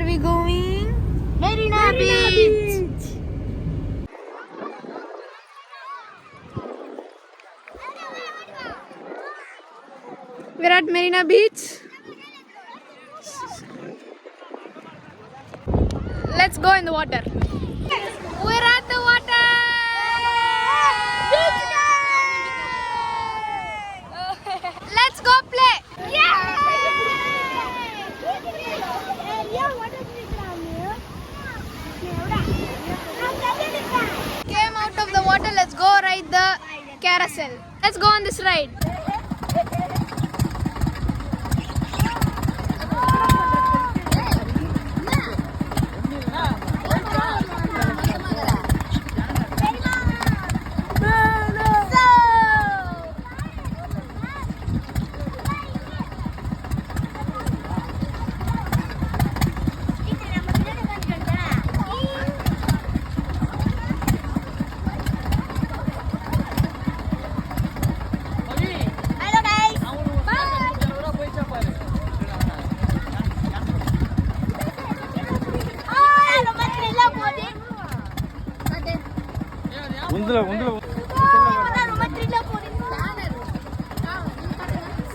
we going? Marina Beach. We're at Marina Beach. Let's go in the water. We're at the water. Let's go play. Came out of the water. Let's go ride the carousel. Let's go on this ride.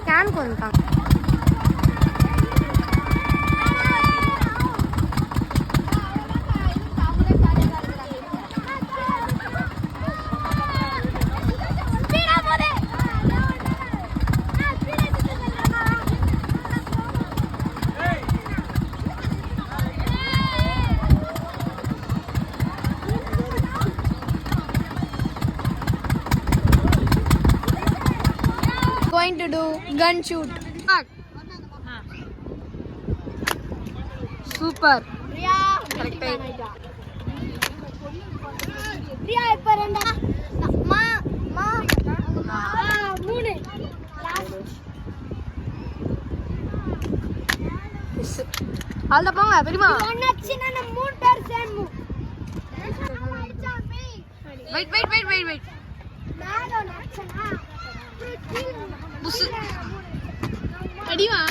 Scan konta. Going to do gun shoot. Super. Correct. Priya iparenda. Ma. Moone. All the ponga, perima. Onachina na moon per same move. Wait. Nalo nachana. Adiva.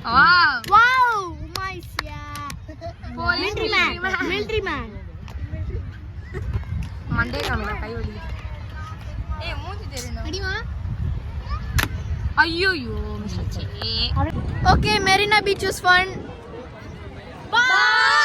Wow. Umaisya. Military man. Monday kamera kai odi. Moonji therena. Adiva. Ayyo miss ache. Okay, Marina Beach was fun. Bye.